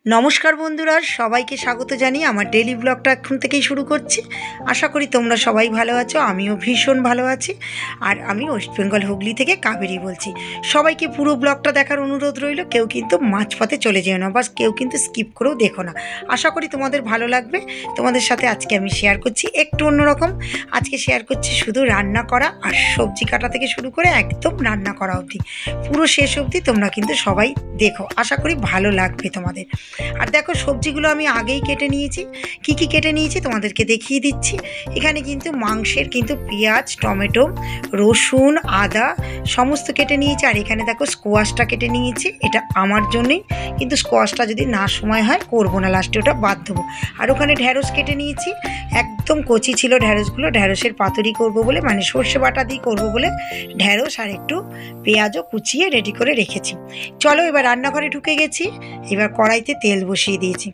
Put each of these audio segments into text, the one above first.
নমস্কার বন্ধুরা, সবাইকে স্বাগত জানিয়ে আমার ডেইলি ব্লগটা এখন থেকেই শুরু করছি। আশা করি তোমরা সবাই ভালো আছো, আমিও ভীষণ ভালো আছি। আর আমি ওয়েস্ট বেঙ্গল হুগলি থেকে কাবেরী বলছি। সবাইকে পুরো ব্লগটা দেখার অনুরোধ রইল, কেউ কিন্তু মাঝপথে চলে যেও না, বাস কেউ কিন্তু স্কিপ করেও দেখো না। আশা করি তোমাদের ভালো লাগবে। তোমাদের সাথে আজকে আমি শেয়ার করছি একটু অন্যরকম। আজকে শেয়ার করছি শুধু রান্না করা আর সবজি কাটা থেকে শুরু করে একদম রান্না করা অবধি, পুরো শেষ অবধি তোমরা কিন্তু সবাই দেখো, আশা করি ভালো লাগবে তোমাদের। আর দেখো, সবজিগুলো আমি আগেই কেটে নিয়েছি। কি কি কেটে নিয়েছি তোমাদেরকে দেখিয়ে দিচ্ছি। এখানে কিন্তু মাংসের কিন্তু পেঁয়াজ, টমেটো, রসুন, আদা সমস্ত কেটে নিয়েছি। আর এখানে দেখো স্কোয়াশটা কেটে নিয়েছি, এটা আমার জন্যই, কিন্তু স্কোয়াশটা যদি না সময় হয় করবো না, লাস্টে ওটা বাদ দেবো। আর ওখানে ঢ্যাঁড়স কেটে নিয়েছি, একদম কচি ছিল ঢ্যাঁড়সগুলো। ঢ্যাঁড়সের পাতুরি করব বলে, মানে সর্ষে বাটা দিয়ে করবো বলে ঢ্যাঁড়স আর একটু পেঁয়াজও কুচিয়ে রেডি করে রেখেছি। চলো এবার রান্নাঘরে ঢুকে গেছি। এবার কড়াইতে তেল বসিয়ে দিয়েছি।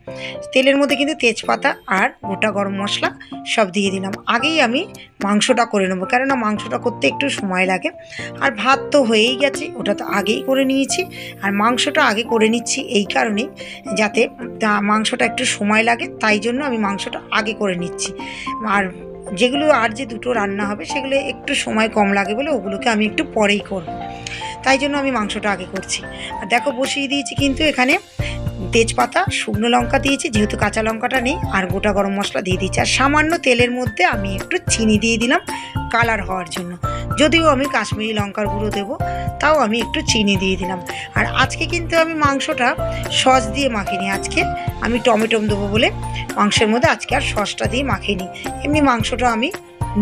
তেলের মধ্যে কিন্তু তেজপাতা আর গোটা গরম মশলা সব দিয়ে দিলাম। আগেই আমি মাংসটা করে নেবো, কেননা মাংসটা করতে একটু সময় লাগে। আর ভাত তো হয়েই গেছে, ওটা তো আগেই করে নিয়েছি। আর মাংসটা আগে করে নিচ্ছি এই কারণেই, যাতে মাংসটা একটু সময় লাগে, তাই জন্য আমি মাংসটা আগে করে নিচ্ছি। আর যেগুলো আর যে দুটো রান্না হবে সেগুলো একটু সময় কম লাগে বলে ওগুলোকে আমি একটু পরেই করব, তাই জন্য আমি মাংসটা আগে করছি। আর দেখো বসিয়ে দিয়েছি কিন্তু এখানে তেজপাতা, শুকনো লঙ্কা দিয়েছি, যেহেতু কাঁচা লঙ্কাটা নেই, আর গোটা গরম মশলা দিয়ে দিচ্ছি। আর সামান্য তেলের মধ্যে আমি একটু চিনি দিয়ে দিলাম কালার হওয়ার জন্য। যদিও আমি কাশ্মীরি লঙ্কার গুঁড়ো দেবো, তাও আমি একটু চিনি দিয়ে দিলাম। আর আজকে কিন্তু আমি মাংসটা সস দিয়ে মাখিনি, আজকে আমি টমেটো দেবো বলে মাংসের মধ্যে আজকে আর সসটা দিয়ে মাখিনি। এমনি মাংসটা আমি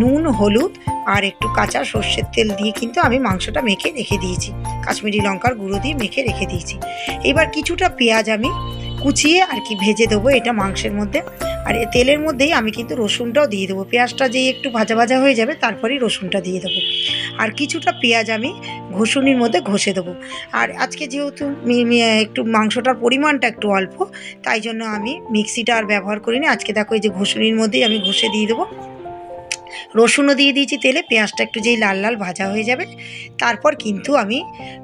নুন, হলুদ আর একটু কাঁচা সর্ষের তেল দিয়ে কিন্তু আমি মাংসটা মেখে রেখে দিয়েছি, কাশ্মীরি লঙ্কার গুঁড়ো দিয়ে মেখে রেখে দিয়েছি। এবার কিছুটা পেঁয়াজ আমি কুচিয়ে আর কি ভেজে দেবো এটা মাংসের মধ্যে। আর তেলের মধ্যেই আমি কিন্তু রসুনটাও দিয়ে দেবো। পেঁয়াজটা যেই একটু ভাজা ভাজা হয়ে যাবে তারপরেই রসুনটা দিয়ে দেবো। আর কিছুটা পেঁয়াজ আমি ঘষুনির মধ্যে ঘষে দেবো। আর আজকে যেহেতু একটু মাংসটার পরিমাণটা একটু অল্প, তাই জন্য আমি মিক্সিটা আর ব্যবহার করিনি। আজকে দেখো এই যে ঘষুনির মধ্যেই আমি ঘষে দিয়ে দেবো। রসুনও দিয়ে দিয়েছি তেলে। পেঁয়াজটা একটু যেই লাল লাল ভাজা হয়ে যাবে, তারপর কিন্তু আমি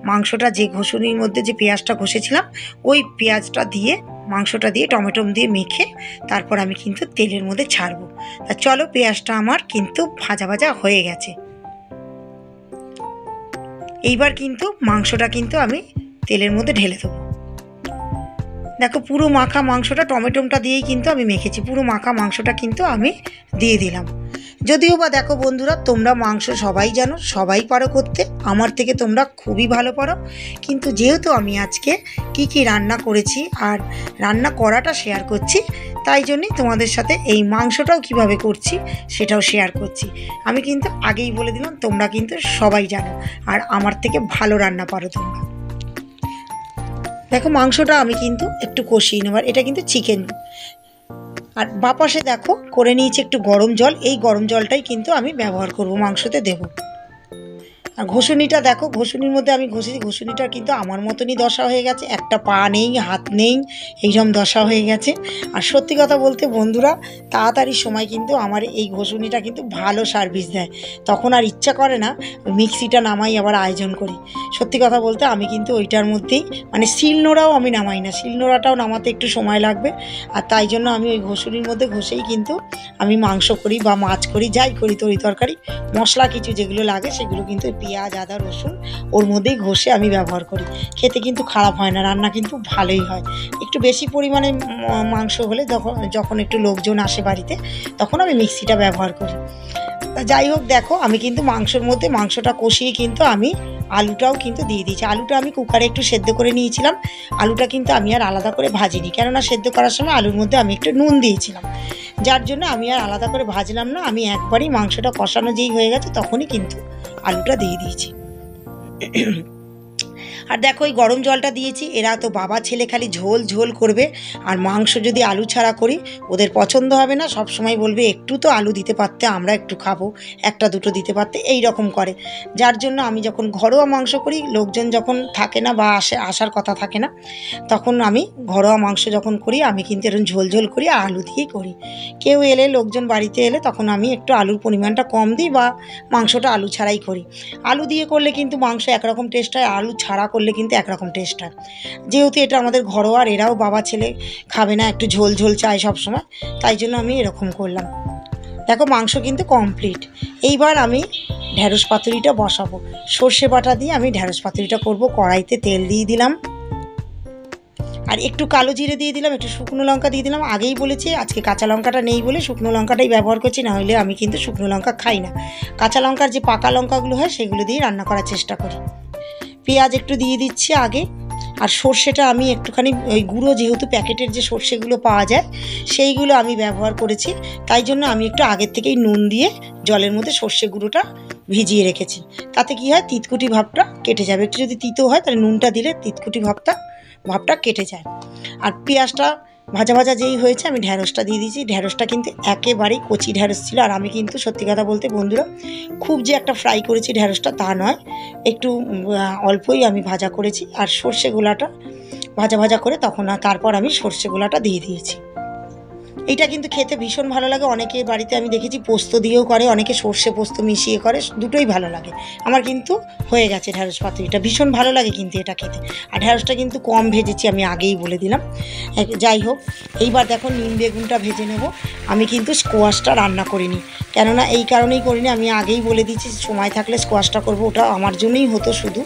মাংসটা যে ঘষুনির মধ্যে যে পেঁয়াজটা ঘষেছিলাম ওই পেঁয়াজটা দিয়ে, মাংসটা দিয়ে, টমেটো দিয়ে মেখে তারপর আমি কিন্তু তেলের মধ্যে ছাড়বো। তা চলো, পেঁয়াজটা আমার কিন্তু ভাজা ভাজা হয়ে গেছে। এইবার কিন্তু মাংসটা কিন্তু আমি তেলের মধ্যে ঢেলে দেবো। দেখো পুরো মাখা মাংসটা টমেটোটা দিয়েই কিন্তু আমি মেখেছি, পুরো মাখা মাংসটা কিন্তু আমি দিয়ে দিলাম। যদিও বা দেখো বন্ধুরা, তোমরা মাংস সবাই জানো, সবাই পারো করতে, আমার থেকে তোমরা খুবই ভালো পারো। কিন্তু যেহেতু আমি আজকে কি কি রান্না করেছি আর রান্না করাটা শেয়ার করছি, তাই জন্যই তোমাদের সাথে এই মাংসটাও কিভাবে করছি সেটাও শেয়ার করছি। আমি কিন্তু আগেই বলে দিলাম, তোমরা কিন্তু সবাই জানো আর আমার থেকে ভালো রান্না পারো তোমরা। দেখো মাংসটা আমি কিন্তু একটু কষিয়ে নেবার, এটা কিন্তু চিকেন। আর বাপাশে দেখো করে নিয়েছি একটু গরম জল, এই গরম জলটাই কিন্তু আমি ব্যবহার করব, মাংসতে দেবো। আর ঘষুনিটা দেখো, ঘষুনির মধ্যে আমি ঘষেছি, ঘষুনিটা কিন্তু আমার মতনই দশা হয়ে গেছে, একটা পা নেই, হাত নেই, এইরকম দশা হয়ে গেছে। আর সত্যি কথা বলতে বন্ধুরা, তাড়াতাড়ি সময় কিন্তু আমার এই ঘষুনিটা কিন্তু ভালো সার্ভিস দেয়। তখন আর ইচ্ছা করে না মিক্সিটা নামাই আবার আয়োজন করি। সত্যি কথা বলতে আমি কিন্তু ওইটার মধ্যেই, মানে শিলনোড়াও আমি নামাই না, শিলনোড়াটাও নামাতে একটু সময় লাগবে। আর তাই জন্য আমি ওই ঘষুনির মধ্যে ঘষেই কিন্তু আমি মাংস করি বা মাছ করি, যাই করি, তরি তরকারি মশলা কিছু যেগুলো লাগে সেগুলো কিন্তু পেঁয়াজ, আদা, রসুন ওর মধ্যেই ঘষে আমি ব্যবহার করি। খেতে কিন্তু খারাপ হয় না, রান্না কিন্তু ভালোই হয়। একটু বেশি পরিমাণে মাংস হলে যখন একটু লোকজন আসে বাড়িতে, তখন আমি মিক্সিটা ব্যবহার করি। যাই হোক, দেখো আমি কিন্তু মাংসের মধ্যে মাংসটা কষিয়ে কিন্তু আমি আলুটাও কিন্তু দিয়ে দিয়েছি। আলুটা আমি কুকারে একটু সেদ্ধ করে নিয়েছিলাম। আলুটা কিন্তু আমি আর আলাদা করে ভাজিনি, কেননা সেদ্ধ করার সময় আলুর মধ্যে আমি একটু নুন দিয়েছিলাম, যার জন্য আমি আর আলাদা করে ভাজলাম না। আমি একবারই মাংসটা কষানো যেই হয়ে গেছে তখনই কিন্তু আলুটা দিয়ে দিয়েছি। আর দেখো এই গরম জলটা দিয়েছি, এরা তো বাবা ছেলে খালি ঝোল ঝোল করবে। আর মাংস যদি আলু ছাড়া করি ওদের পছন্দ হবে না, সব সময় বলবে একটু তো আলু দিতে পারতে, আমরা একটু খাবো, একটা দুটো দিতে পারতে, এই রকম করে। যার জন্য আমি যখন ঘরোয়া মাংস করি, লোকজন যখন থাকে না বা আসার কথা থাকে না, তখন আমি ঘরোয়া মাংস যখন করি আমি কিন্তু এরকম ঝোল ঝোল করি, আর আলু দিয়েই করি। কেউ এলে, লোকজন বাড়িতে এলে, তখন আমি একটু আলুর পরিমাণটা কম দিই বা মাংসটা আলু ছাড়াই করি। আলু দিয়ে করলে কিন্তু মাংস একরকম টেস্ট হয়, আলু ছাড়া করলে কিন্তু একরকম টেস্ট হয়। যেহেতু এটা আমাদের ঘরোয়া, আর এরাও বাবা ছেলে খাবে না, একটু ঝোল ঝোল চায় সবসময়, তাই জন্য আমি এরকম করলাম। দেখো মাংস কিন্তু কমপ্লিট। এইবার আমি ঢ্যাঁড়স পাতুরিটা বসাবো। সর্ষে বাটা দিয়ে আমি ঢ্যাঁড়স পাতুরিটা করব। কড়াইতে তেল দিয়ে দিলাম, আর একটু কালো জিরে দিয়ে দিলাম, একটু শুকনো লঙ্কা দিয়ে দিলাম। আগেই বলেছি আজকে কাঁচা লঙ্কাটা নেই বলে শুকনো লঙ্কাটাই ব্যবহার করছি, না হলে আমি কিন্তু শুকনো লঙ্কা খাই না। কাঁচা লঙ্কার যে পাকা লঙ্কাগুলো হয় সেগুলো দিয়ে রান্না করার চেষ্টা করি। পেঁয়াজ একটু দিয়ে দিচ্ছি আগে, আর সর্ষেটা আমি একটুখানি ওই গুঁড়ো, যেহেতু প্যাকেটের যে সর্ষেগুলো পাওয়া যায় সেইগুলো আমি ব্যবহার করেছি, তাই জন্য আমি একটু আগের থেকেই নুন দিয়ে জলের মধ্যে সর্ষে গুঁড়োটা ভিজিয়ে রেখেছি। তাতে কি হয়, তিতকুটি ভাবটা কেটে যাবে। একটু যদি তিতো হয় তাহলে নুনটা দিলে তিতকুটি ভাবটা কেটে যায়। আর পেঁয়াজটা ভাজা ভাজা যেই হয়েছে আমি ঢ্যাঁড়সটা দিয়ে দিয়েছি। ঢ্যাঁড়সটা কিন্তু একেবারেই কচি ঢ্যাঁড়স ছিল, আর আমি কিন্তু সত্যি কথা বলতে বন্ধুরা খুব যে একটা ফ্রাই করেছি ঢ্যাঁড়সটা তা নয়, একটু অল্পই আমি ভাজা করেছি। আর সর্ষে গোলাটা ভাজা ভাজা করে তারপর আমি সর্ষে গোলাটা দিয়ে দিয়েছি। এইটা কিন্তু খেতে ভীষণ ভালো লাগে। অনেকে বাড়িতে আমি দেখেছি পোস্ত দিয়েও করে, অনেকে সর্ষে পোস্ত মিশিয়ে করে, দুটোই ভালো লাগে। আমার কিন্তু হয়ে গেছে ঢ্যাঁড়স পাতুরিটা, ভীষণ ভালো লাগে কিন্তু এটা খেতে। আর ঢ্যাঁড়সটা কিন্তু কম ভেজেছি, আমি আগেই বলে দিলাম। যাই হোক, এইবার দেখো নিম বেগুনটা ভেজে নেব। আমি কিন্তু স্কোয়াশটা রান্না করিনি, কেননা এই কারণেই করিনি, আমি আগেই বলে দিচ্ছি সময় থাকলে স্কোয়াশটা করবো, ওটা আমার জন্যই হতো শুধু,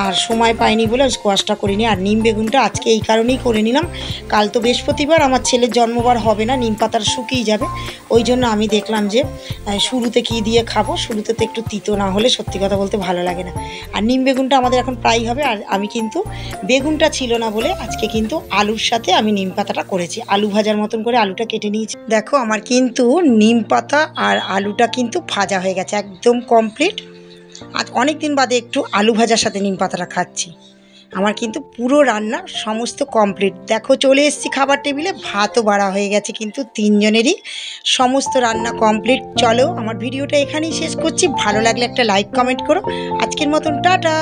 আর সময় পাইনি বলে স্কোয়াশটা করিনি। আর নিম বেগুনটা আজকে এই কারণেই করে নিলাম, কাল তো বৃহস্পতিবার, আমার ছেলের জন্মবার হবে না, নিম পাতাটা শুকিয়ে যাবে, ওই জন্য আমি দেখলাম যে শুরুতে কী দিয়ে খাবো, শুরুতে তো একটু তিতো না হলে সত্যি কথা বলতে ভালো লাগে না। আর নিম বেগুনটা আমাদের এখন প্রায় হবে। আর আমি কিন্তু বেগুনটা ছিল না বলে আজকে কিন্তু আলুর সাথে আমি নিম পাতাটা করেছি, আলু ভাজার মতন করে আলুটা কেটে নিয়েছি। দেখো আমার কিন্তু নিম পাতা আর আলুটা কিন্তু ভাজা হয়ে গেছে, একদম কমপ্লিট। আজ অনেক দিন বাদে একটু আলু ভাজার সাথে নিম পাতাটা খাচ্ছি। আমার কিন্তু পুরো রান্না সমস্ত কমপ্লিট। দেখো চলে এসেছি খাবার টেবিলে, ভাতও বাড়া হয়ে গেছে কিন্তু তিনজনেরই, সমস্ত রান্না কমপ্লিট। চলো আমার ভিডিওটা এখানেই শেষ করছি। ভালো লাগলে একটা লাইক কমেন্ট করো। আজকের মতন টাটা।